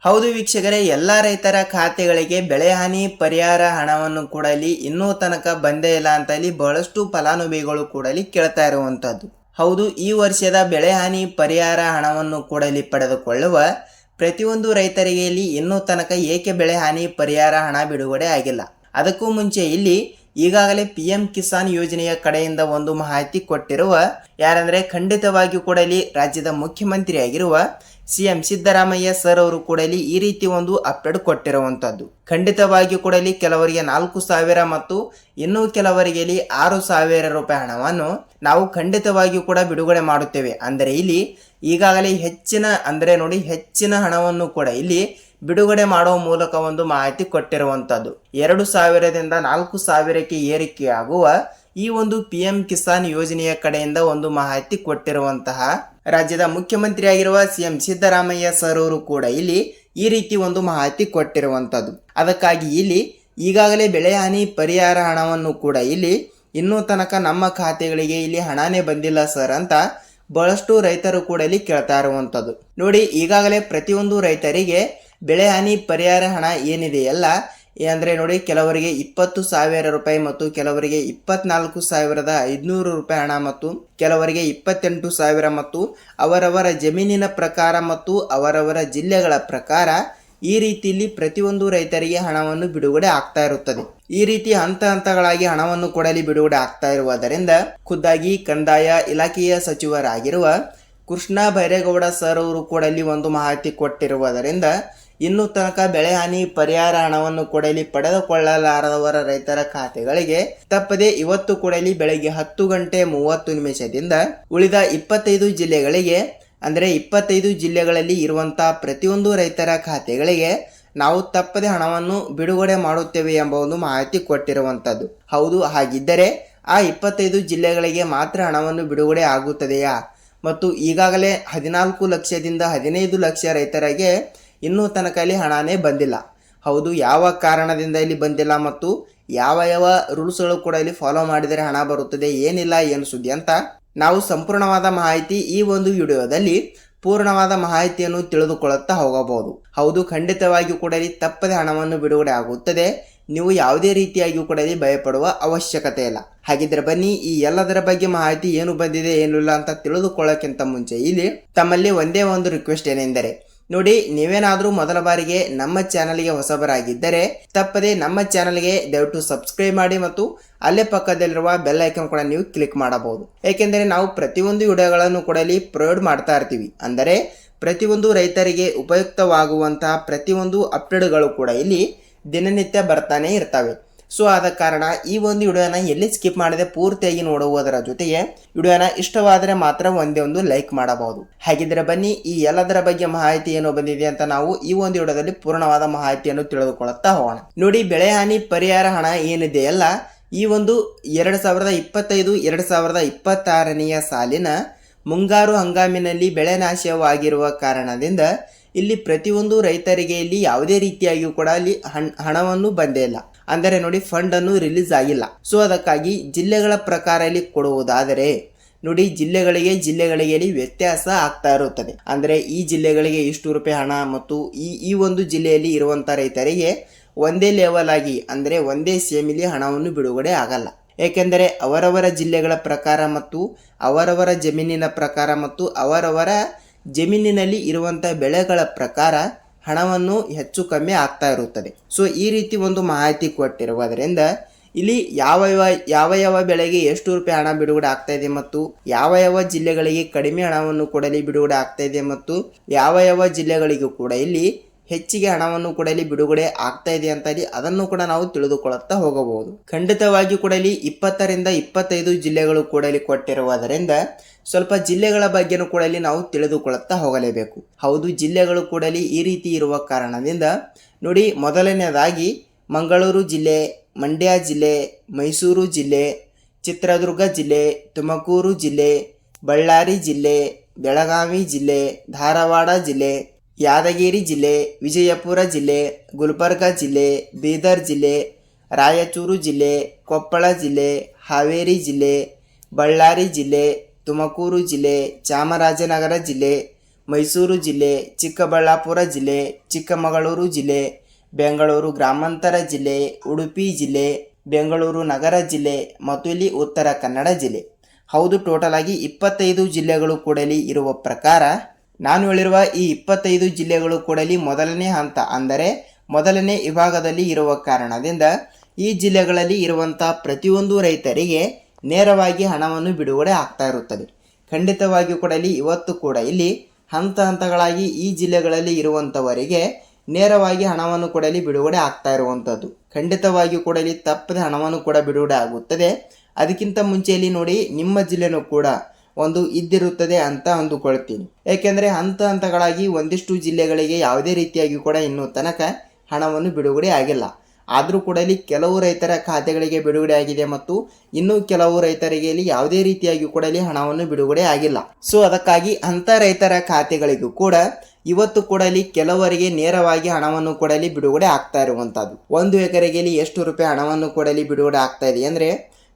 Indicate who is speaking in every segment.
Speaker 1: ಹೌದು ವೀಕ್ಷಕರೇ, ಎಲ್ಲ ರೈತರ ಖಾತೆಗಳಿಗೆ ಬೆಳೆ ಹಾನಿ ಪರಿಹಾರ ಹಣವನ್ನು ಕೂಡಲಿ ಇನ್ನೂ ತನಕ ಬಂದೇ ಇಲ್ಲ ಅಂತ ಇಲ್ಲಿ ಬಹಳಷ್ಟು ಫಲಾನುಭವಿಗಳು ಕೂಡಲಿ ಕೇಳ್ತಾ ಇರುವಂತದ್ದು. ಹೌದು, ಈ ವರ್ಷದ ಬೆಳೆ ಹಾನಿ ಪರಿಹಾರ ಹಣವನ್ನು ಕೂಡಲಿ ಪಡೆದುಕೊಳ್ಳುವ ಪ್ರತಿಯೊಂದು ರೈತರಿಗೆ ಇಲ್ಲಿ ಇನ್ನೂ ತನಕ ಏಕೆ ಬೆಳೆ ಹಾನಿ ಪರಿಹಾರ ಹಣ ಬಿಡುಗಡೆ ಆಗಿಲ್ಲ? ಅದಕ್ಕೂ ಮುಂಚೆ ಇಲ್ಲಿ ಈಗಾಗಲೇ PM ಕಿಸಾನ್ ಯೋಜನೆಯ ಕಡೆಯಿಂದ ಒಂದು ಮಾಹಿತಿ ಕೊಟ್ಟಿರುವ ಯಾರಂದ್ರೆ ಖಂಡಿತವಾಗಿಯೂ ಕೂಡ ಇಲ್ಲಿ ರಾಜ್ಯದ ಮುಖ್ಯಮಂತ್ರಿ ಆಗಿರುವ CM ಸಿದ್ದರಾಮಯ್ಯ ಸರ್ ಅವರು ಕೂಡ ಇಲ್ಲಿ ಈ ರೀತಿ ಒಂದು ಅಪ್ಡೇಟ್ ಕೊಟ್ಟಿರುವಂತದ್ದು. ಖಂಡಿತವಾಗಿಯೂ ಕೂಡ ಇಲ್ಲಿ ಕೆಲವರಿಗೆ 4,000 ಮತ್ತು ಇನ್ನು ಕೆಲವರಿಗೆ ಇಲ್ಲಿ 6,000 ರೂಪಾಯಿ ಹಣವನ್ನು ನಾವು ಖಂಡಿತವಾಗಿಯೂ ಕೂಡ ಬಿಡುಗಡೆ ಮಾಡುತ್ತೇವೆ. ಅಂದರೆ ಇಲ್ಲಿ ಈಗಾಗಲೇ ಹೆಚ್ಚಿನ ಹಣವನ್ನು ಕೂಡ ಇಲ್ಲಿ ಬಿಡುಗಡೆ ಮಾಡುವ ಮೂಲಕ ಒಂದು ಮಾಹಿತಿ ಕೊಟ್ಟಿರುವಂತದ್ದು. 2,000ದಿಂದ 4,000ಕ್ಕೆ ಏರಿಕೆಯಾಗುವ ಈ ಒಂದು PM ಕಿಸಾನ್ ಯೋಜನೆಯ ಕಡೆಯಿಂದ ಒಂದು ಮಾಹಿತಿ ಕೊಟ್ಟಿರುವಂತಹ ರಾಜ್ಯದ ಮುಖ್ಯಮಂತ್ರಿ ಆಗಿರುವ CM ಸಿದ್ದರಾಮಯ್ಯ ಸರ್ ಅವರು ಕೂಡ ಇಲ್ಲಿ ಈ ರೀತಿ ಒಂದು ಮಾಹಿತಿ ಕೊಟ್ಟಿರುವಂತದ್ದು. ಅದಕ್ಕಾಗಿ ಇಲ್ಲಿ ಈಗಾಗಲೇ ಬೆಳೆ ಹಾನಿ ಪರಿಹಾರ ಹಣವನ್ನು ಕೂಡ ಇಲ್ಲಿ ಇನ್ನೂ ತನಕ ನಮ್ಮ ಖಾತೆಗಳಿಗೆ ಇಲ್ಲಿ ಹಣನೇ ಬಂದಿಲ್ಲ ಸರ್ ಅಂತ ಬಹಳಷ್ಟು ರೈತರು ಕೂಡ ಇಲ್ಲಿ ಕೇಳ್ತಾ ಇರುವಂತದ್ದು. ನೋಡಿ, ಈಗಾಗಲೇ ಪ್ರತಿಯೊಂದು ರೈತರಿಗೆ ಬೆಳೆ ಹಾನಿ ಪರಿಹಾರ ಹಣ ಏನಿದೆಯಲ್ಲ ಅಂದ್ರೆ ನೋಡಿ, ಕೆಲವರಿಗೆ 20,000 ರೂಪಾಯಿ ಮತ್ತು ಕೆಲವರಿಗೆ 24,500 ರೂಪಾಯಿ ಹಣ ಮತ್ತು ಕೆಲವರಿಗೆ 28,000 ಮತ್ತು ಅವರವರ ಜಮೀನಿನ ಪ್ರಕಾರ ಮತ್ತು ಅವರವರ ಜಿಲ್ಲೆಗಳ ಪ್ರಕಾರ ಈ ರೀತಿಯಲ್ಲಿ ಪ್ರತಿಯೊಂದು ರೈತರಿಗೆ ಹಣವನ್ನು ಬಿಡುಗಡೆ ಆಗ್ತಾ ಇರುತ್ತದೆ. ಈ ರೀತಿ ಹಂತಗಳಾಗಿ ಹಣವನ್ನು ಕೊಡಲಿ ಬಿಡುಗಡೆ ಆಗ್ತಾ ಇರುವುದರಿಂದ ಖುದ್ದಾಗಿ ಕಂದಾಯ ಇಲಾಖೆಯ ಸಚಿವರಾಗಿರುವ ಕೃಷ್ಣ ಬೈರೇಗೌಡ ಸರ್ ಅವರು ಕೂಡ ಇಲ್ಲಿ ಒಂದು ಮಾಹಿತಿ ಕೊಟ್ಟಿರುವುದರಿಂದ ಇನ್ನೂ ತನಕ ಬೆಳೆ ಹಾನಿ ಪರಿಹಾರ ಹಣವನ್ನು ಕೊಡಲಿ ಪಡೆದುಕೊಳ್ಳಲಾರದವರ ರೈತರ ಖಾತೆಗಳಿಗೆ ತಪ್ಪದೆ ಇವತ್ತು ಕೊಡಲಿ ಬೆಳಗ್ಗೆ 10:30 ಉಳಿದ 25 ಜಿಲ್ಲೆಗಳಿಗೆ ಅಂದರೆ 25 ಜಿಲ್ಲೆಗಳಲ್ಲಿ ಇರುವಂತಹ ಪ್ರತಿಯೊಂದು ರೈತರ ಖಾತೆಗಳಿಗೆ ನಾವು ತಪ್ಪದೆ ಹಣವನ್ನು ಬಿಡುಗಡೆ ಮಾಡುತ್ತೇವೆ ಎಂಬ ಒಂದು ಮಾಹಿತಿ ಕೊಟ್ಟಿರುವಂತದ್ದು. ಹೌದು, ಹಾಗಿದ್ದರೆ ಆ 25 ಜಿಲ್ಲೆಗಳಿಗೆ ಮಾತ್ರ ಹಣವನ್ನು ಬಿಡುಗಡೆ ಆಗುತ್ತದೆಯಾ? ಮತ್ತು ಈಗಾಗಲೇ 14 ಲಕ್ಷದಿಂದ 15 ಲಕ್ಷ ರೈತರಿಗೆ ಇನ್ನೂ ತನಕ ಇಲ್ಲಿ ಹಣನೇ ಬಂದಿಲ್ಲ. ಹೌದು, ಯಾವ ಕಾರಣದಿಂದ ಇಲ್ಲಿ ಬಂದಿಲ್ಲ ಮತ್ತು ಯಾವ ರೂಲ್ಸ್ಗಳು ಕೂಡ ಇಲ್ಲಿ ಫಾಲೋ ಮಾಡಿದರೆ ಹಣ ಬರುತ್ತದೆ, ಏನಿಲ್ಲ ಏನು ಸುದ್ದಿ ಅಂತ ನಾವು ಸಂಪೂರ್ಣವಾದ ಮಾಹಿತಿ ಈ ಒಂದು ವಿಡಿಯೋದಲ್ಲಿ ಪೂರ್ಣವಾದ ಮಾಹಿತಿಯನ್ನು ತಿಳಿದುಕೊಳ್ಳುತ್ತಾ ಹೋಗಬಹುದು. ಹೌದು, ಖಂಡಿತವಾಗಿಯೂ ಕೂಡ ಇಲ್ಲಿ ತಪ್ಪದೆ ಹಣವನ್ನು ಬಿಡುಗಡೆ ಆಗುತ್ತದೆ. ನೀವು ಯಾವುದೇ ರೀತಿಯಾಗಿಯೂ ಕೂಡ ಇಲ್ಲಿ ಭಯಪಡುವ ಅವಶ್ಯಕತೆ ಇಲ್ಲ. ಹಾಗಿದ್ರೆ ಬನ್ನಿ, ಈ ಎಲ್ಲದರ ಬಗ್ಗೆ ಮಾಹಿತಿ ಏನು ಬಂದಿದೆ ಏನು ಇಲ್ಲ ಅಂತ ತಿಳಿದುಕೊಳ್ಳೋಕ್ಕಿಂತ ಮುಂಚೆ ಇಲ್ಲಿ ತಮ್ಮಲ್ಲಿ ಒಂದೇ ಒಂದು ರಿಕ್ವೆಸ್ಟ್ ಏನೆಂದರೆ, ನೋಡಿ, ನೀವೇನಾದ್ರೂ ಮೊದಲ ಬಾರಿಗೆ ನಮ್ಮ ಚಾನಲ್ಗೆ ಹೊಸಬರಾಗಿದ್ದರೆ ತಪ್ಪದೆ ನಮ್ಮ ಚಾನಲ್ಗೆ ದಯವಿಟ್ಟು ಸಬ್ಸ್ಕ್ರೈಬ್ ಮಾಡಿ ಮತ್ತು ಅಲ್ಲೇ ಪಕ್ಕದಲ್ಲಿರುವ ಬೆಲ್ ಐಕಾನ್ ಕೂಡ ನೀವು ಕ್ಲಿಕ್ ಮಾಡಬಹುದು. ಏಕೆಂದರೆ ನಾವು ಪ್ರತಿಯೊಂದು ವಿಡಿಯೋಗಳನ್ನು ಕೂಡ ಇಲ್ಲಿ ಪ್ರೊವೈಡ್ ಮಾಡ್ತಾ ಇರ್ತೀವಿ. ಅಂದರೆ ಪ್ರತಿಯೊಂದು ರೈತರಿಗೆ ಉಪಯುಕ್ತವಾಗುವಂತಹ ಪ್ರತಿಯೊಂದು ಅಪ್ಡೇಟ್ಗಳು ಕೂಡ ಇಲ್ಲಿ ದಿನನಿತ್ಯ ಬರ್ತಾನೆ ಇರ್ತವೆ. ಸೊ ಆದ ಕಾರಣ ಈ ಒಂದು ವಿಡಿಯೋನ ಎಲ್ಲಿ ಸ್ಕಿಪ್ ಮಾಡದೆ ಪೂರ್ತಿಯಾಗಿ ನೋಡುವುದರ ಜೊತೆಗೆ ವಿಡಿಯೋನ ಇಷ್ಟವಾದರೆ ಮಾತ್ರ ಒಂದೇ ಒಂದು ಲೈಕ್ ಮಾಡಬಹುದು. ಹಾಗಿದ್ರೆ ಬನ್ನಿ, ಈ ಎಲ್ಲದರ ಬಗ್ಗೆ ಮಾಹಿತಿ ಏನು ಬಂದಿದೆ ಅಂತ ನಾವು ಈ ಒಂದು ವಿಡಿಯೋದಲ್ಲಿ ಪೂರ್ಣವಾದ ಮಾಹಿತಿಯನ್ನು ತಿಳಿದುಕೊಳ್ಳುತ್ತಾ ಹೋಗೋಣ. ನೋಡಿ, ಬೆಳೆ ಹಾನಿ ಪರಿಹಾರ ಹಣ ಏನಿದೆಯಲ್ಲ ಈ ಒಂದು 2025-2026ನೇ ಸಾಲಿನ ಮುಂಗಾರು ಹಂಗಾಮಿನಲ್ಲಿ ಬೆಳೆ ನಾಶವಾಗಿರುವ ಕಾರಣದಿಂದ ಇಲ್ಲಿ ಪ್ರತಿಯೊಂದು ರೈತರಿಗೆ ಇಲ್ಲಿ ಯಾವುದೇ ರೀತಿಯಾಗಿಯೂ ಕೂಡ ಅಲ್ಲಿ ಹಣವನ್ನು ಬಂದೇ ಇಲ್ಲ. ಅಂದರೆ ನೋಡಿ, ಫಂಡ್ ಅನ್ನು ರಿಲೀಸ್ ಆಗಿಲ್ಲ. ಸೊ ಅದಕ್ಕಾಗಿ ಜಿಲ್ಲೆಗಳ ಪ್ರಕಾರ ಇಲ್ಲಿ ಕೊಡುವುದಾದರೆ ನೋಡಿ, ಜಿಲ್ಲೆಗಳಿಗೆ ಇಲ್ಲಿ ವ್ಯತ್ಯಾಸ ಆಗ್ತಾ ಇರುತ್ತದೆ. ಅಂದರೆ ಈ ಜಿಲ್ಲೆಗಳಿಗೆ ಇಷ್ಟು ರೂಪಾಯಿ ಹಣ ಮತ್ತು ಈ ಒಂದು ಜಿಲ್ಲೆಯಲ್ಲಿ ಇರುವಂತಹ ರೈತರಿಗೆ ಒಂದೇ ಲೆವೆಲ್ ಆಗಿ ಅಂದರೆ ಒಂದೇ ಸೇಮಿಲಿ ಹಣವನ್ನು ಬಿಡುಗಡೆ ಆಗಲ್ಲ. ಏಕೆಂದರೆ ಅವರವರ ಜಿಲ್ಲೆಗಳ ಪ್ರಕಾರ ಮತ್ತು ಅವರವರ ಜಮೀನಿನ ಪ್ರಕಾರ ಮತ್ತು ಅವರವರ ಜಮೀನಿನಲ್ಲಿ ಇರುವಂತಹ ಬೆಳೆಗಳ ಪ್ರಕಾರ ಹಣವನ್ನು ಹೆಚ್ಚು ಕಮ್ಮಿ ಆಗ್ತಾ ಇರುತ್ತದೆ. ಸೊ ಈ ರೀತಿ ಒಂದು ಮಾಹಿತಿ ಕೊಟ್ಟಿರುವುದರಿಂದ ಇಲ್ಲಿ ಯಾವ ಬೆಳೆಗೆ ಎಷ್ಟು ರೂಪಾಯಿ ಹಣ ಬಿಡುಗಡೆ ಆಗ್ತಾ ಇದೆ ಮತ್ತು ಯಾವ ಜಿಲ್ಲೆಗಳಿಗೆ ಕಡಿಮೆ ಹಣವನ್ನು ಕೊಡಲಿ ಬಿಡುಗಡೆ ಆಗ್ತಾ ಇದೆ ಮತ್ತು ಯಾವ ಜಿಲ್ಲೆಗಳಿಗೂ ಕೂಡ ಇಲ್ಲಿ ಹೆಚ್ಚಿಗೆ ಹಣವನ್ನು ಕೂಡ ಇಲ್ಲಿ ಬಿಡುಗಡೆ ಆಗ್ತಾ ಇದೆ ಅಂತ ಇಲ್ಲಿ ಅದನ್ನು ಕೂಡ ನಾವು ತಿಳಿದುಕೊಳ್ಳುತ್ತಾ ಹೋಗಬಹುದು. ಖಂಡಿತವಾಗಿಯೂ ಕೂಡ ಇಲ್ಲಿ 20ರಿಂದ 25 ಜಿಲ್ಲೆಗಳು ಕೂಡ ಇಲ್ಲಿ ಕೊಟ್ಟಿರುವುದರಿಂದ ಸ್ವಲ್ಪ ಜಿಲ್ಲೆಗಳ ಬಗ್ಗೆನೂ ಕೂಡ ಇಲ್ಲಿ ನಾವು ತಿಳಿದುಕೊಳ್ಳುತ್ತಾ ಹೋಗಲೇಬೇಕು. ಹೌದು, ಜಿಲ್ಲೆಗಳು ಕೂಡ ಇಲ್ಲಿ ಈ ರೀತಿ ಇರುವ ಕಾರಣದಿಂದ ನೋಡಿ, ಮೊದಲನೇದಾಗಿ ಮಂಗಳೂರು ಜಿಲ್ಲೆ, ಮಂಡ್ಯ ಜಿಲ್ಲೆ, ಮೈಸೂರು ಜಿಲ್ಲೆ, ಚಿತ್ರದುರ್ಗ ಜಿಲ್ಲೆ, ತುಮಕೂರು ಜಿಲ್ಲೆ, ಬಳ್ಳಾರಿ ಜಿಲ್ಲೆ, ಬೆಳಗಾವಿ ಜಿಲ್ಲೆ, ಧಾರವಾಡ ಜಿಲ್ಲೆ, ಯಾದಗಿರಿ ಜಿಲ್ಲೆ, ವಿಜಯಪುರ ಜಿಲ್ಲೆ, ಗುಲ್ಬರ್ಗ ಜಿಲ್ಲೆ, ಬೀದರ್ ಜಿಲ್ಲೆ, ರಾಯಚೂರು ಜಿಲ್ಲೆ, ಕೊಪ್ಪಳ ಜಿಲ್ಲೆ, ಹಾವೇರಿ ಜಿಲ್ಲೆ, ಬಳ್ಳಾರಿ ಜಿಲ್ಲೆ, ತುಮಕೂರು ಜಿಲ್ಲೆ, ಚಾಮರಾಜನಗರ ಜಿಲ್ಲೆ, ಮೈಸೂರು ಜಿಲ್ಲೆ, ಚಿಕ್ಕಬಳ್ಳಾಪುರ ಜಿಲ್ಲೆ, ಚಿಕ್ಕಮಗಳೂರು ಜಿಲ್ಲೆ, ಬೆಂಗಳೂರು ಗ್ರಾಮಾಂತರ ಜಿಲ್ಲೆ, ಉಡುಪಿ ಜಿಲ್ಲೆ, ಬೆಂಗಳೂರು ನಗರ ಜಿಲ್ಲೆ ಮತ್ತು ಇಲ್ಲಿ ಉತ್ತರ ಕನ್ನಡ ಜಿಲ್ಲೆ. ಹೌದು, ಟೋಟಲ್ ಆಗಿ 25 ಜಿಲ್ಲೆಗಳು ಕೂಡ ಇಲ್ಲಿ ಇರುವ ಪ್ರಕಾರ ನಾನು ಹೇಳಿರುವ ಈ 25 ಜಿಲ್ಲೆಗಳು ಕೂಡ ಇಲ್ಲಿ ಮೊದಲನೇ ಹಂತ ಅಂದರೆ ಮೊದಲನೇ ವಿಭಾಗದಲ್ಲಿ ಇರುವ ಕಾರಣದಿಂದ ಈ ಜಿಲ್ಲೆಗಳಲ್ಲಿ ಇರುವಂಥ ಪ್ರತಿಯೊಂದು ರೈತರಿಗೆ ನೇರವಾಗಿ ಹಣವನ್ನು ಬಿಡುಗಡೆ ಆಗ್ತಾ ಇರುತ್ತದೆ. ಖಂಡಿತವಾಗಿಯೂ ಕೂಡ ಇಲ್ಲಿ ಇವತ್ತು ಕೂಡ ಇಲ್ಲಿ ಹಂತ ಹಂತಗಳಾಗಿ ಈ ಜಿಲ್ಲೆಗಳಲ್ಲಿ ಇರುವಂಥವರಿಗೆ ನೇರವಾಗಿ ಹಣವನ್ನು ಕೂಡ ಇಲ್ಲಿ ಬಿಡುಗಡೆ ಆಗ್ತಾ ಇರುವಂಥದ್ದು. ಖಂಡಿತವಾಗಿಯೂ ಕೂಡ ಇಲ್ಲಿ ತಪ್ಪದೆ ಹಣವನ್ನು ಕೂಡ ಬಿಡುಗಡೆ ಆಗುತ್ತದೆ. ಅದಕ್ಕಿಂತ ಮುಂಚೆಯಲ್ಲಿ ನೋಡಿ, ನಿಮ್ಮ ಜಿಲ್ಲೆನೂ ಕೂಡ ಒಂದು ಇದ್ದಿರುತ್ತದೆ ಅಂತ ಅಂದುಕೊಳ್ತೀನಿ. ಏಕೆಂದರೆ ಹಂತ ಹಂತಗಳಾಗಿ ಒಂದಿಷ್ಟು ಜಿಲ್ಲೆಗಳಿಗೆ ಯಾವುದೇ ರೀತಿಯಾಗಿ ಕೂಡ ಇನ್ನೂ ತನಕ ಹಣವನ್ನು ಬಿಡುಗಡೆ ಆಗಿಲ್ಲ. ಆದರೂ ಕೂಡ ಇಲ್ಲಿ ಕೆಲವು ರೈತರ ಖಾತೆಗಳಿಗೆ ಬಿಡುಗಡೆ ಆಗಿದೆ ಮತ್ತು ಇನ್ನೂ ಕೆಲವು ರೈತರಿಗೆ ಇಲ್ಲಿ ಯಾವುದೇ ರೀತಿಯಾಗಿ ಕೂಡ ಇಲ್ಲಿ ಹಣವನ್ನು ಬಿಡುಗಡೆ ಆಗಿಲ್ಲ. ಸೊ ಅದಕ್ಕಾಗಿ ಅಂಥ ರೈತರ ಖಾತೆಗಳಿಗೂ ಕೂಡ ಇವತ್ತು ಕೂಡ ಇಲ್ಲಿ ಕೆಲವರಿಗೆ ನೇರವಾಗಿ ಹಣವನ್ನು ಕೂಡ ಇಲ್ಲಿ ಬಿಡುಗಡೆ ಆಗ್ತಾ ಇರುವಂಥದ್ದು. 1 ಎಕರೆಗೆ ಇಲ್ಲಿ ಎಷ್ಟು ರೂಪಾಯಿ ಹಣವನ್ನು ಕೂಡ ಇಲ್ಲಿ ಬಿಡುಗಡೆ ಆಗ್ತಾ ಇದೆ ಅಂದರೆ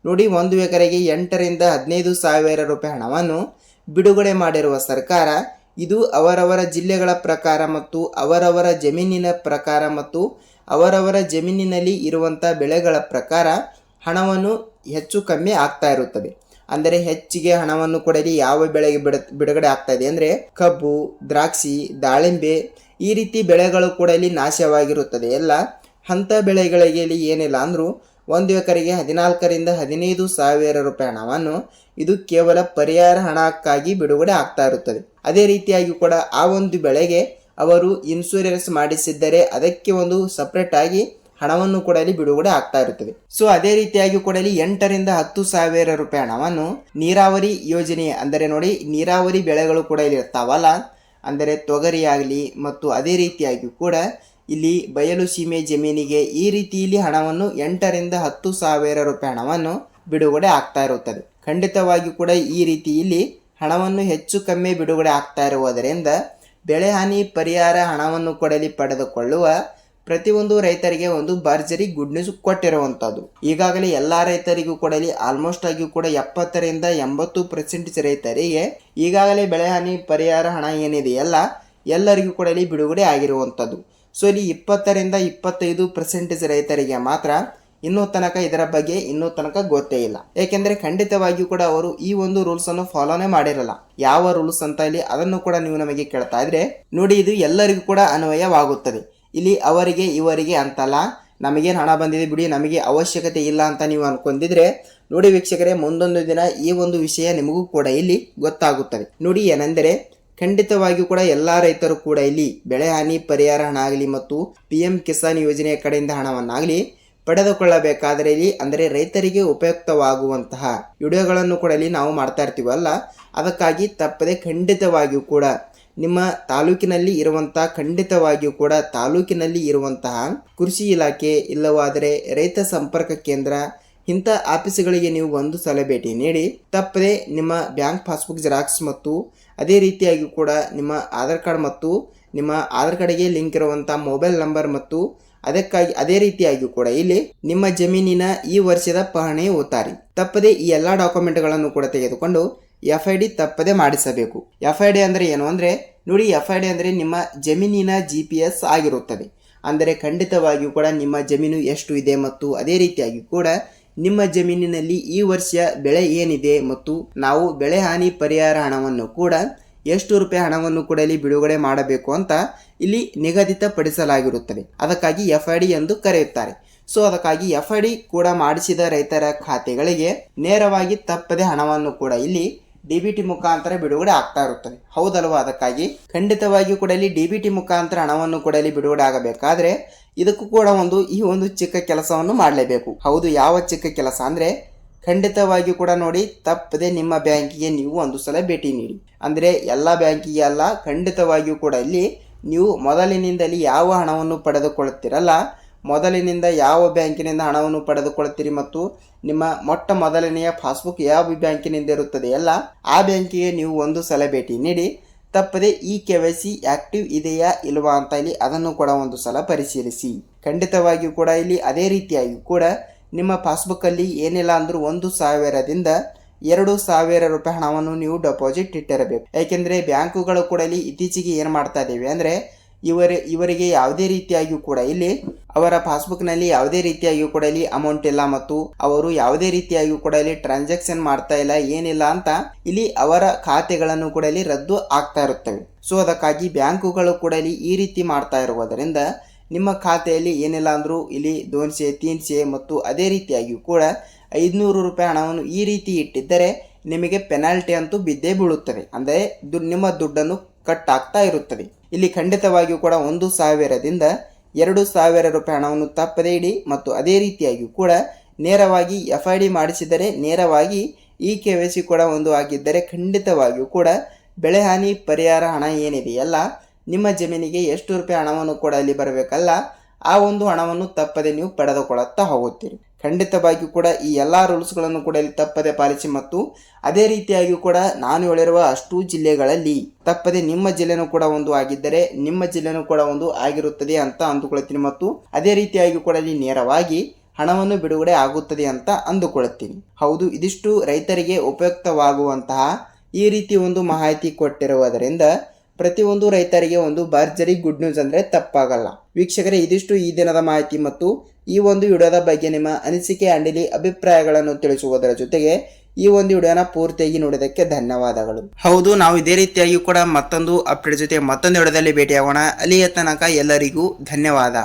Speaker 1: ನೋಡಿ, 1 ಎಕರೆಗೆ 8 ರಿಂದ 15 ಸಾವಿರ ರೂಪಾಯಿ ಹಣವನ್ನು ಬಿಡುಗಡೆ ಮಾಡಿರುವ ಸರ್ಕಾರ ಇದು ಅವರವರ ಜಿಲ್ಲೆಗಳ ಪ್ರಕಾರ ಮತ್ತು ಅವರವರ ಜಮೀನಿನ ಪ್ರಕಾರ ಮತ್ತು ಅವರವರ ಜಮೀನಿನಲ್ಲಿ ಇರುವಂಥ ಬೆಳೆಗಳ ಪ್ರಕಾರ ಹಣವನ್ನು ಹೆಚ್ಚು ಕಮ್ಮಿ ಆಗ್ತಾ ಇರುತ್ತದೆ. ಅಂದರೆ ಹೆಚ್ಚಿಗೆ ಹಣವನ್ನು ಕೂಡ ಇಲ್ಲಿ ಯಾವ ಬೆಳೆಗೆ ಬಿಡುಗಡೆ ಆಗ್ತಾ ಇದೆ ಅಂದರೆ ಕಬ್ಬು, ದ್ರಾಕ್ಷಿ, ದಾಳಿಂಬೆ ಈ ರೀತಿ ಬೆಳೆಗಳು ಕೂಡ ಇಲ್ಲಿ ನಾಶವಾಗಿರುತ್ತದೆ. ಎಲ್ಲ ಅಂಥ ಬೆಳೆಗಳಿಗೆ ಇಲ್ಲಿ ಏನಿಲ್ಲ ಅಂದರೂ 1 ಎಕರೆಗೆ 14 ರಿಂದ 15 ಸಾವಿರ ರೂಪಾಯಿ ಹಣವನ್ನು ಇದು ಕೇವಲ ಪರಿಹಾರ ಹಣಕ್ಕಾಗಿ ಬಿಡುಗಡೆ ಆಗ್ತಾ ಇರುತ್ತದೆ. ಅದೇ ರೀತಿಯಾಗಿ ಕೂಡ ಆ ಒಂದು ಬೆಳೆಗೆ ಅವರು ಇನ್ಶೂರೆನ್ಸ್ ಮಾಡಿಸಿದ್ದರೆ ಅದಕ್ಕೆ ಒಂದು ಸಪ್ರೇಟ್ ಆಗಿ ಹಣವನ್ನು ಕೂಡ ಇಲ್ಲಿ ಬಿಡುಗಡೆ ಆಗ್ತಾ ಇರುತ್ತದೆ. ಸೊ ಅದೇ ರೀತಿಯಾಗಿ ಕೂಡ ಇಲ್ಲಿ 8 ರಿಂದ 10 ಸಾವಿರ ರೂಪಾಯಿ ಹಣವನ್ನು ನೀರಾವರಿ ಯೋಜನೆ ಅಂದರೆ ನೋಡಿ, ನೀರಾವರಿ ಬೆಳೆಗಳು ಕೂಡ ಇಲ್ಲಿ ಇರ್ತಾವಲ್ಲ, ಅಂದರೆ ತೊಗರಿ ಆಗಲಿ ಮತ್ತು ಅದೇ ರೀತಿಯಾಗಿ ಕೂಡ ಇಲ್ಲಿ ಬಯಲು ಸೀಮೆ ಜಮೀನಿಗೆ ಈ ರೀತಿಯಲ್ಲಿ ಹಣವನ್ನು 8 ರಿಂದ 10 ಸಾವಿರ ರೂಪಾಯಿ ಹಣವನ್ನು ಬಿಡುಗಡೆ ಆಗ್ತಾ ಇರುತ್ತದೆ. ಖಂಡಿತವಾಗಿ ಕೂಡ ಈ ರೀತಿ ಇಲ್ಲಿ ಹಣವನ್ನು ಹೆಚ್ಚು ಕಮ್ಮಿ ಬಿಡುಗಡೆ ಆಗ್ತಾ ಇರುವುದರಿಂದ ಬೆಳೆ ಹಾನಿ ಪರಿಹಾರ ಹಣವನ್ನು ಕೂಡ ಇಲ್ಲಿ ಪಡೆದುಕೊಳ್ಳುವ ಪ್ರತಿಯೊಂದು ರೈತರಿಗೆ ಒಂದು ಭರ್ಜರಿ ಗುಡ್ ನ್ಯೂಸ್ ಕೊಟ್ಟಿರುವಂಥದ್ದು. ಈಗಾಗಲೇ ಎಲ್ಲ ರೈತರಿಗೂ ಕೂಡ ಇಲ್ಲಿ ಆಲ್ಮೋಸ್ಟ್ ಆಗಿ ಕೂಡ 70 ರಿಂದ 80% ರೈತರಿಗೆ ಈಗಾಗಲೇ ಬೆಳೆ ಹಾನಿ ಪರಿಹಾರ ಹಣ ಏನಿದೆಯಲ್ಲ ಎಲ್ಲರಿಗೂ ಕೂಡ ಇಲ್ಲಿ ಬಿಡುಗಡೆ ಆಗಿರುವಂಥದ್ದು. ಸೊ ಇಲ್ಲಿ 20 ರಿಂದ 25% ರೈತರಿಗೆ ಮಾತ್ರ ಇನ್ನೂ ತನಕ ಇದರ ಬಗ್ಗೆ ಇನ್ನೂ ತನಕ ಗೊತ್ತೇ ಇಲ್ಲ. ಏಕೆಂದರೆ ಖಂಡಿತವಾಗಿಯೂ ಕೂಡ ಅವರು ಈ ಒಂದು ರೂಲ್ಸ್ ಅನ್ನು ಫಾಲೋನೇ ಮಾಡಿರಲ್ಲ. ಯಾವ ರೂಲ್ಸ್ ಅಂತ ಇಲ್ಲಿ ಅದನ್ನು ಕೂಡ ನೀವು ನಮಗೆ ಕೇಳ್ತಾ ಇದ್ರೆ ನೋಡಿ, ಇದು ಎಲ್ಲರಿಗೂ ಕೂಡ ಅನ್ವಯವಾಗುತ್ತದೆ. ಇಲ್ಲಿ ಅವರಿಗೆ ಇವರಿಗೆ ಅಂತಲ್ಲ, ನಮಗೇನು ಹಣ ಬಂದಿದೆ ಬಿಡಿ, ನಮಗೆ ಅವಶ್ಯಕತೆ ಇಲ್ಲ ಅಂತ ನೀವು ಅನ್ಕೊಂಡಿದ್ರೆ ನೋಡಿ ವೀಕ್ಷಕರೇ, ಮುಂದೊಂದು ದಿನ ಈ ಒಂದು ವಿಷಯ ನಿಮಗೂ ಕೂಡ ಇಲ್ಲಿ ಗೊತ್ತಾಗುತ್ತದೆ. ನೋಡಿ ಏನೆಂದರೆ ಖಂಡಿತವಾಗಿಯೂ ಕೂಡ ಎಲ್ಲ ರೈತರು ಕೂಡ ಇಲ್ಲಿ ಬೆಳೆ ಹಾನಿ ಪರಿಹಾರ ಹಣ ಆಗಲಿ ಮತ್ತು PM ಕಿಸಾನ್ ಯೋಜನೆಯ ಕಡೆಯಿಂದ ಹಣವನ್ನಾಗಲಿ ಪಡೆದುಕೊಳ್ಳಬೇಕಾದರೆ ಇಲ್ಲಿ ಅಂದರೆ ರೈತರಿಗೆ ಉಪಯುಕ್ತವಾಗುವಂತಹ ವಿಡಿಯೋಗಳನ್ನು ಕೂಡ ಇಲ್ಲಿ ನಾವು ಮಾಡ್ತಾ ಇರ್ತೀವಲ್ಲ, ಅದಕ್ಕಾಗಿ ತಪ್ಪದೆ ಖಂಡಿತವಾಗಿಯೂ ಕೂಡ ನಿಮ್ಮ ತಾಲೂಕಿನಲ್ಲಿ ಇರುವಂತಹ ಕೃಷಿ ಇಲಾಖೆ ಇಲ್ಲವಾದರೆ ರೈತ ಸಂಪರ್ಕ ಕೇಂದ್ರ ಇಂಥ ಆಫೀಸ್ಗಳಿಗೆ ನೀವು ಒಂದು ಸಲ ಭೇಟಿ ನೀಡಿ ತಪ್ಪದೆ ನಿಮ್ಮ ಬ್ಯಾಂಕ್ ಪಾಸ್ಬುಕ್ ಜೆರಾಕ್ಸ್ ಮತ್ತು ಅದೇ ರೀತಿಯಾಗಿ ಕೂಡ ನಿಮ್ಮ ಆಧಾರ್ ಕಾರ್ಡ್ ಮತ್ತು ನಿಮ್ಮ ಆಧಾರ್ ಕಾರ್ಡ್ಗೆ ಲಿಂಕ್ ಇರುವಂಥ ಮೊಬೈಲ್ ನಂಬರ್ ಮತ್ತು ಅದೇ ರೀತಿಯಾಗಿ ಕೂಡ ಇಲ್ಲಿ ನಿಮ್ಮ ಜಮೀನಿನ ಈ ವರ್ಷದ ಪಹಣಿ ಓತಾರಿ ತಪ್ಪದೆ ಈ ಎಲ್ಲ ಡಾಕ್ಯುಮೆಂಟ್ಗಳನ್ನು ಕೂಡ ತೆಗೆದುಕೊಂಡು FID ತಪ್ಪದೆ ಮಾಡಿಸಬೇಕು. FID ಅಂದರೆ ಏನು ಅಂದರೆ ನೋಡಿ, FID ಅಂದರೆ ನಿಮ್ಮ ಜಮೀನಿನ GPS ಆಗಿರುತ್ತದೆ. ಅಂದರೆ ಖಂಡಿತವಾಗಿಯೂ ಕೂಡ ನಿಮ್ಮ ಜಮೀನು ಎಷ್ಟು ಇದೆ ಮತ್ತು ಅದೇ ರೀತಿಯಾಗಿ ಕೂಡ ನಿಮ್ಮ ಜಮೀನಿನಲ್ಲಿ ಈ ವರ್ಷ ಬೆಳೆ ಏನಿದೆ ಮತ್ತು ನಾವು ಬೆಳೆ ಹಾನಿ ಪರಿಹಾರ ಹಣವನ್ನು ಕೂಡ ಎಷ್ಟು ರೂಪಾಯಿ ಹಣವನ್ನು ಕೂಡ ಇಲ್ಲಿ ಬಿಡುಗಡೆ ಮಾಡಬೇಕು ಅಂತ ಇಲ್ಲಿ ನಿಗದಿತಪಡಿಸಲಾಗಿರುತ್ತದೆ. ಅದಕ್ಕಾಗಿ FID ಎಂದು ಕರೆಯುತ್ತಾರೆ. ಸೊ ಅದಕ್ಕಾಗಿ FID ಕೂಡ ಮಾಡಿಸಿದ ರೈತರ ಖಾತೆಗಳಿಗೆ ನೇರವಾಗಿ ತಪ್ಪದೆ ಹಣವನ್ನು ಕೂಡ ಇಲ್ಲಿ DBT ಮುಖಾಂತರ ಬಿಡುಗಡೆ ಆಗ್ತಾ ಇರುತ್ತದೆ. ಹೌದಲ್ವಾ? ಅದಕ್ಕಾಗಿ ಖಂಡಿತವಾಗಿಯೂ ಕೂಡ ಇಲ್ಲಿ DBT ಮುಖಾಂತರ ಹಣವನ್ನು ಕೂಡ ಇಲ್ಲಿ ಬಿಡುಗಡೆ ಆಗಬೇಕಾದ್ರೆ ಇದಕ್ಕೂ ಕೂಡ ಈ ಒಂದು ಚಿಕ್ಕ ಕೆಲಸವನ್ನು ಮಾಡಲೇಬೇಕು. ಹೌದು, ಯಾವ ಚಿಕ್ಕ ಕೆಲಸ ಅಂದರೆ ಖಂಡಿತವಾಗಿಯೂ ಕೂಡ ನೋಡಿ, ತಪ್ಪದೆ ನಿಮ್ಮ ಬ್ಯಾಂಕಿಗೆ ನೀವು ಒಂದು ಸಲ ಭೇಟಿ ನೀಡಿ. ಅಂದರೆ ಎಲ್ಲ ಬ್ಯಾಂಕಿಗೆ ಅಲ್ಲ, ಖಂಡಿತವಾಗಿಯೂ ಕೂಡ ಇಲ್ಲಿ ನೀವು ಮೊದಲಿನಿಂದಲೇ ಯಾವ ಹಣವನ್ನು ಪಡೆದುಕೊಳ್ಳುತ್ತೀರಲ್ಲ, ಮೊದಲಿನಿಂದ ಯಾವ ಬ್ಯಾಂಕಿನಿಂದ ಹಣವನ್ನು ಪಡೆದುಕೊಳ್ಳುತ್ತೀರಿ ಮತ್ತು ನಿಮ್ಮ ಮೊಟ್ಟ ಮೊದಲನೆಯ ಪಾಸ್ಬುಕ್ ಯಾವ ಬ್ಯಾಂಕಿನಿಂದ ಇರುತ್ತದೆ ಅಲ್ಲ, ಆ ಬ್ಯಾಂಕಿಗೆ ನೀವು ಒಂದು ಸಲ ಭೇಟಿ ನೀಡಿ ತಪ್ಪದೆ ಈ KYC ಆಕ್ಟಿವ್ ಇದೆಯಾ ಇಲ್ವಾ ಅಂತ ಇಲ್ಲಿ ಅದನ್ನು ಕೂಡ ಒಂದು ಸಲ ಪರಿಶೀಲಿಸಿ. ಖಂಡಿತವಾಗಿಯೂ ಕೂಡ ಇಲ್ಲಿ ಅದೇ ರೀತಿಯಾಗಿ ಕೂಡ ನಿಮ್ಮ ಪಾಸ್ಬುಕ್ಕಲ್ಲಿ ಏನಿಲ್ಲ ಅಂದರೂ 1,000 ದಿಂದ 2,000 ರೂಪಾಯಿ ಹಣವನ್ನು ನೀವು ಡೆಪಾಸಿಟ್ ಇಟ್ಟಿರಬೇಕು. ಯಾಕೆಂದ್ರೆ ಬ್ಯಾಂಕುಗಳು ಕೂಡ ಇಲ್ಲಿ ಇತ್ತೀಚೆಗೆ ಏನು ಮಾಡ್ತಾ ಇದ್ದೇವೆ ಅಂದ್ರೆ ಇವರಿಗೆ ಯಾವುದೇ ರೀತಿಯಾಗಿಯೂ ಕೂಡ ಇಲ್ಲಿ ಅವರ ಪಾಸ್ಬುಕ್ನಲ್ಲಿ ಯಾವುದೇ ರೀತಿಯಾಗಿಯೂ ಕೂಡ ಇಲ್ಲಿ ಅಮೌಂಟ್ ಇಲ್ಲ ಮತ್ತು ಅವರು ಯಾವುದೇ ರೀತಿಯಾಗಿಯೂ ಕೂಡ ಇಲ್ಲಿ ಟ್ರಾನ್ಸಾಕ್ಷನ್ ಮಾಡ್ತಾ ಇಲ್ಲ, ಏನಿಲ್ಲ ಅಂತ ಇಲ್ಲಿ ಅವರ ಖಾತೆಗಳನ್ನು ಕೂಡ ಇಲ್ಲಿ ರದ್ದು ಆಗ್ತಾ ಇರುತ್ತವೆ. ಸೊ ಅದಕ್ಕಾಗಿ ಬ್ಯಾಂಕುಗಳು ಕೂಡ ಇಲ್ಲಿ ಈ ರೀತಿ ಮಾಡ್ತಾ ಇರುವುದರಿಂದ ನಿಮ್ಮ ಖಾತೆಯಲ್ಲಿ ಏನಿಲ್ಲ ಅಂದರೂ ಇಲ್ಲಿ 200, 300 ಮತ್ತು ಅದೇ ರೀತಿಯಾಗಿಯೂ ಕೂಡ 500 ರೂಪಾಯಿ ಹಣವನ್ನು ಈ ರೀತಿ ಇಟ್ಟಿದ್ದರೆ ನಿಮಗೆ ಪೆನಾಲ್ಟಿ ಅಂತೂ ಬಿದ್ದೇ ಬೀಳುತ್ತದೆ. ಅಂದರೆ ನಿಮ್ಮ ದುಡ್ಡನ್ನು ಕಟ್ ಆಗ್ತಾ ಇರುತ್ತದೆ. ಇಲ್ಲಿ ಖಂಡಿತವಾಗಿಯೂ ಕೂಡ 1,000ದಿಂದ 2,000 ರೂಪಾಯಿ ಹಣವನ್ನು ತಪ್ಪದೇ ಇಡಿ ಮತ್ತು ಅದೇ ರೀತಿಯಾಗಿಯೂ ಕೂಡ ನೇರವಾಗಿ FID ಮಾಡಿಸಿದರೆ ನೇರವಾಗಿ ಈ KYC ಕೂಡ ಒಂದು ಆಗಿದ್ದರೆ ಖಂಡಿತವಾಗಿಯೂ ಕೂಡ ಬೆಳೆ ಹಾನಿ ಪರಿಹಾರ ಹಣ ಏನಿದೆಯಲ್ಲ, ನಿಮ್ಮ ಜಮೀನಿಗೆ ಎಷ್ಟು ರೂಪಾಯಿ ಹಣವನ್ನು ಕೂಡ ಇಲ್ಲಿ ಬರಬೇಕಲ್ಲ, ಆ ಒಂದು ಹಣವನ್ನು ತಪ್ಪದೆ ನೀವು ಪಡೆದುಕೊಳ್ಳುತ್ತಾ ಹೋಗುತ್ತೀರಿ. ಖಂಡಿತವಾಗಿಯೂ ಕೂಡ ಈ ಎಲ್ಲ ರೂಲ್ಸ್ಗಳನ್ನು ಕೂಡ ಇಲ್ಲಿ ತಪ್ಪದೆ ಪಾಲಿಸಿ ಮತ್ತು ಅದೇ ರೀತಿಯಾಗಿಯೂ ಕೂಡ ನಾನು ಹೇಳಿರುವ ಅಷ್ಟು ಜಿಲ್ಲೆಗಳಲ್ಲಿ ತಪ್ಪದೆ ನಿಮ್ಮ ಜಿಲ್ಲೆನೂ ಕೂಡ ಒಂದು ಆಗಿದ್ದರೆ ನಿಮ್ಮ ಜಿಲ್ಲೆನೂ ಕೂಡ ಒಂದು ಆಗಿರುತ್ತದೆ ಅಂತ ಅಂದುಕೊಳ್ತೀನಿ ಮತ್ತು ಅದೇ ರೀತಿಯಾಗಿ ಕೂಡ ಇಲ್ಲಿ ನೇರವಾಗಿ ಹಣವನ್ನು ಬಿಡುಗಡೆ ಆಗುತ್ತದೆ ಅಂತ ಅಂದುಕೊಳ್ಳುತ್ತೀನಿ. ಹೌದು, ಇದಿಷ್ಟು ರೈತರಿಗೆ ಉಪಯುಕ್ತವಾಗುವಂತಹ ಈ ರೀತಿ ಒಂದು ಮಾಹಿತಿ ಕೊಟ್ಟಿರುವುದರಿಂದ ಪ್ರತಿಯೊಂದು ರೈತರಿಗೆ ಒಂದು ಭರ್ಜರಿ ಗುಡ್ ನ್ಯೂಸ್ ಅಂದರೆ ತಪ್ಪಾಗಲ್ಲ. ವೀಕ್ಷಕರೇ, ಇದಿಷ್ಟು ಈ ದಿನದ ಮಾಹಿತಿ ಮತ್ತು ಈ ಒಂದು ವಿಡಿಯೋದ ಬಗ್ಗೆ ನಿಮ್ಮ ಅನಿಸಿಕೆ ಅಂಡಿಲಿ ಅಭಿಪ್ರಾಯಗಳನ್ನು ತಿಳಿಸುವುದರ ಜೊತೆಗೆ ಈ ಒಂದು ವಿಡಿಯೋನ ಪೂರ್ತಿಯಾಗಿ ನೋಡಿದ್ದಕ್ಕೆ ಧನ್ಯವಾದಗಳು. ಹೌದು, ನಾವು ಇದೇ ರೀತಿಯಾಗಿ ಕೂಡ ಮತ್ತೊಂದು ಅಪ್ಡೇಟ್ ಜೊತೆ ಮತ್ತೊಂದು ವಿಡಿಯೋದಲ್ಲಿ ಭೇಟಿಯಾಗೋಣ. ಅಲ್ಲಿಯ ತನಕ ಎಲ್ಲರಿಗೂ ಧನ್ಯವಾದ.